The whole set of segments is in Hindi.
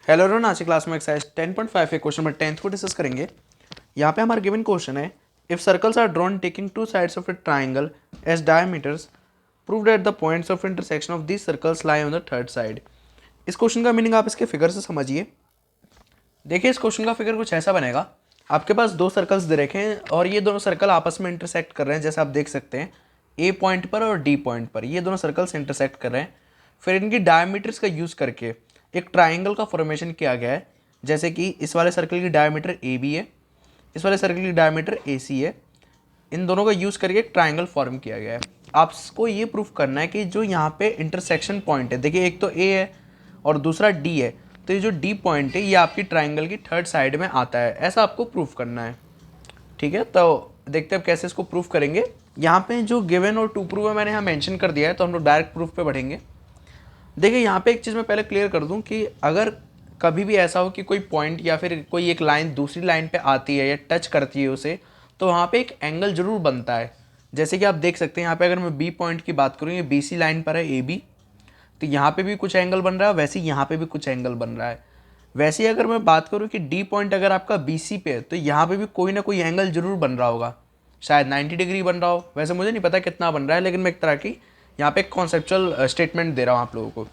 हेलो एवरीवन, आज की क्लास में एक्सरसाइज 10.5 के क्वेश्चन नंबर 10 को डिस्कस करेंगे। यहाँ पे हमारा गिवन क्वेश्चन है, if circles are drawn taking two sides of a triangle as diameters, prove that the points of intersection of these circles lie on the third side. इस क्वेश्चन का मीनिंग आप इसके फिगर से समझिए। देखिए, इस क्वेश्चन का फिगर कुछ ऐसा बनेगा। आपके पास दो सर्कल्स दे रखे हैं और ये दोनों सर्कल आपस में इंटरसेक्ट कर रहे हैं, जैसे आप देख सकते हैं ए पॉइंट पर और डी पॉइंट पर ये दोनों सर्कल्स इंटरसेक्ट कर रहे हैं। फिर इनकी डायमीटर्स का यूज़ करके एक ट्राइंगल का फॉर्मेशन किया गया है, जैसे कि इस वाले सर्कल की डायमीटर ए बी है, इस वाले सर्कल की डायमीटर ए सी है। इन दोनों का यूज़ करके एक ट्राइंगल फॉर्म किया गया है। आपको ये प्रूफ करना है कि जो यहाँ पे इंटरसेक्शन पॉइंट है, देखिए एक तो ए है और दूसरा डी है, तो ये जो डी पॉइंट है ये आपकी ट्राइंगल की थर्ड साइड में आता है, ऐसा आपको प्रूफ करना है। ठीक है, तो देखते हैं अब कैसे इसको प्रूफ करेंगे। यहाँ पे जो गिवन और टू प्रूव है मैंने यहाँ मेंशन कर दिया है, तो हम लोग डायरेक्ट प्रूफ पे बढ़ेंगे। देखिए, यहाँ पे एक चीज़ मैं पहले क्लियर कर दूँ कि अगर कभी भी ऐसा हो कि कोई पॉइंट या फिर कोई एक लाइन दूसरी लाइन पे आती है या टच करती है उसे, तो वहाँ पे एक एंगल जरूर बनता है। जैसे कि आप देख सकते हैं यहाँ पे अगर मैं बी पॉइंट की बात करूँ, ये बी सी लाइन पर है ए बी, तो यहाँ पे भी कुछ एंगल बन रहा है, वैसे ही यहाँ पे भी कुछ एंगल बन रहा है। वैसे ही अगर मैं बात करूँ कि डी पॉइंट अगर आपका बी सी पे है, तो यहाँ पे भी कोई ना कोई एंगल जरूर बन रहा होगा, शायद 90 डिग्री बन रहा हो, वैसे मुझे नहीं पता कितना बन रहा है, लेकिन मैं एक तरह की यहाँ पे कॉन्सेप्चुअल स्टेटमेंट दे रहा हूँ आप लोगों को।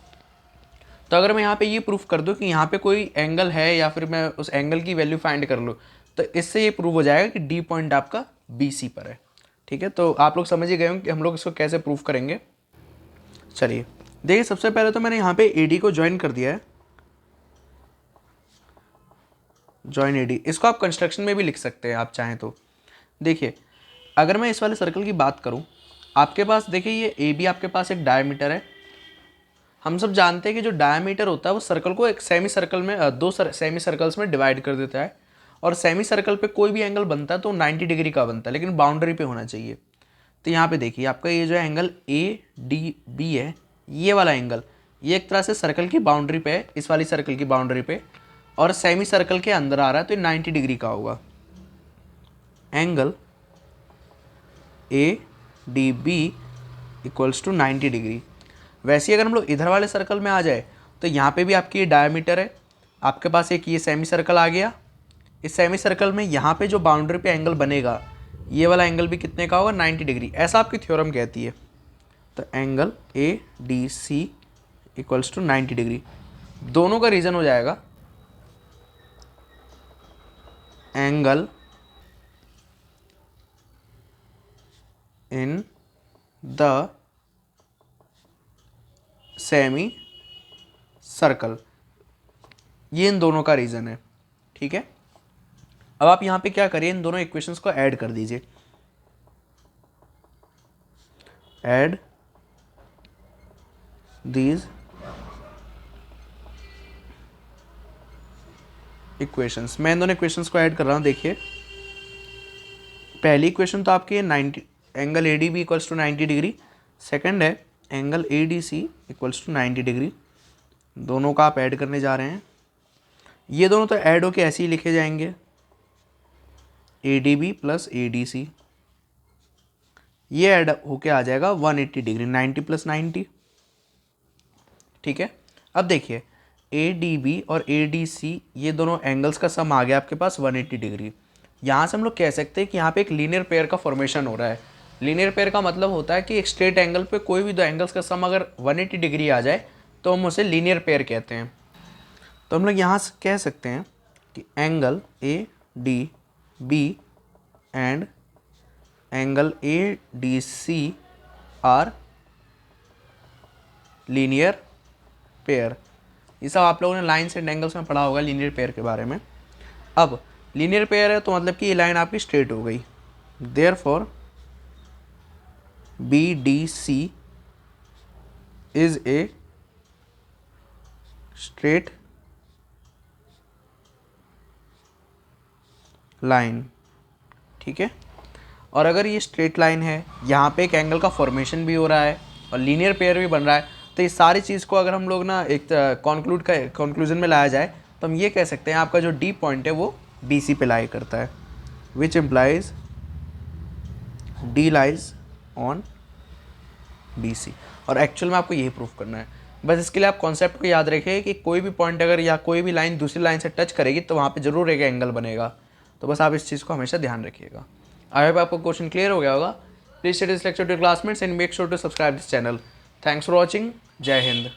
तो अगर मैं यहाँ पे ये प्रूफ कर दूँ कि यहाँ पे कोई एंगल है या फिर मैं उस एंगल की वैल्यू फाइंड कर लूँ, तो इससे ये प्रूव हो जाएगा कि डी पॉइंट आपका बी सी पर है। ठीक है, तो आप लोग समझ ही गए होंगे कि हम लोग इसको कैसे प्रूफ करेंगे। चलिए देखिए, सबसे पहले तो मैंने यहाँ पे ए डी को ज्वाइन कर दिया है, ज्वाइन ए डी। इसको आप कंस्ट्रक्शन में भी लिख सकते हैं आप चाहें तो। देखिए, अगर मैं इस वाले सर्कल की बात करूँ, आपके पास देखिए ये ए बी आपके पास एक डायमीटर है। हम सब जानते हैं कि जो डायमीटर होता है वो सर्कल को एक सेमी सर्कल में दो सेमी सर्कल्स में डिवाइड कर देता है, और सेमी सर्कल पे कोई भी एंगल बनता है तो 90 डिग्री का बनता है, लेकिन बाउंड्री पे होना चाहिए। तो यहाँ पे देखिए आपका ये जो एंगल ए डी बी है, ये वाला एंगल ये एक तरह से सर्कल की बाउंड्री पे है, इस वाली सर्कल की बाउंड्री पे, और सेमी सर्कल के अंदर आ रहा है, तो ये 90 डिग्री का होगा। Angle A D B equals to 90 degree. वैसे ही अगर हम लोग इधर वाले सर्कल में आ जाए, तो यहाँ पे भी आपकी ये डायमीटर है, आपके पास एक ये सेमी सर्कल आ गया। इस सेमी सर्कल में यहाँ पे जो बाउंड्री पे एंगल बनेगा, ये वाला एंगल भी कितने का होगा, 90 डिग्री, ऐसा आपकी थ्योरम कहती है। तो angle A D C equals to 90 degree, दोनों का रीजन हो जाएगा angle in the semi circle, ये इन दोनों का रीज़न है। ठीक है, अब आप यहाँ पे क्या करिए, इन दोनों इक्वेशंस को ऐड कर दीजिए। ऐड दीज इक्वेशंस, मैं इन दोनों इक्वेशंस को ऐड कर रहा हूँ। देखिए, पहली इक्वेशन तो आपकी 90 angle A D B equals to 90 degree, second है angle A D C equals to 90 degree. दोनों का आप ऐड करने जा रहे हैं। ये दोनों तो ऐड होके ऐसे ही लिखे जाएंगे, A D B plus A D C, ये ऐड होके आ जाएगा 180 डिग्री, 90 प्लस 90। ठीक है, अब देखिए ए डी बी और ए डी सी ये दोनों एंगल्स का सम आ गया आपके पास 180 डिग्री। यहाँ से हम लोग कह सकते हैं कि यहाँ पे एक लीनियर पेयर का फॉर्मेशन हो रहा है। लीनियर पेयर का मतलब होता है कि एक स्ट्रेट एंगल पे कोई भी दो एंगल्स का सम अगर 180 डिग्री आ जाए तो हम उसे लीनियर पेयर कहते हैं। तो हम लोग यहाँ से कह सकते हैं कि angle A D B and angle A D C are linear pair. ये सब आप लोगों ने लाइन्स एंड एंगल्स में पढ़ा होगा लीनियर पेयर के बारे में। अब लीनियर पेयर है तो मतलब कि ये लाइन आपकी स्ट्रेट हो गई, therefore B D C is a straight line. ठीक है, और अगर ये स्ट्रेट लाइन है, यहाँ पे एक एंगल का फॉर्मेशन भी हो रहा है और लीनियर पेयर भी बन रहा है, तो ये सारी चीज़ को अगर हम लोग ना एक कंक्लूजन में लाया जाए, तो हम ये कह सकते हैं आपका जो डी पॉइंट है वो बी सी पे लाई करता है, which implies D lies on B C. और एक्चुअल में आपको यही प्रूफ करना है। बस इसके लिए आप कॉन्सेप्ट को याद रखिए कि कोई भी पॉइंट अगर या कोई भी लाइन दूसरी लाइन से टच करेगी तो वहाँ पे जरूर एक एंगल बनेगा। तो बस आप इस चीज़ को हमेशा ध्यान रखिएगा। आई होप आपको क्वेश्चन क्लियर हो गया होगा। Please share this lecture to classmates and make sure to subscribe this channel. Thanks for watching. जय हिंद।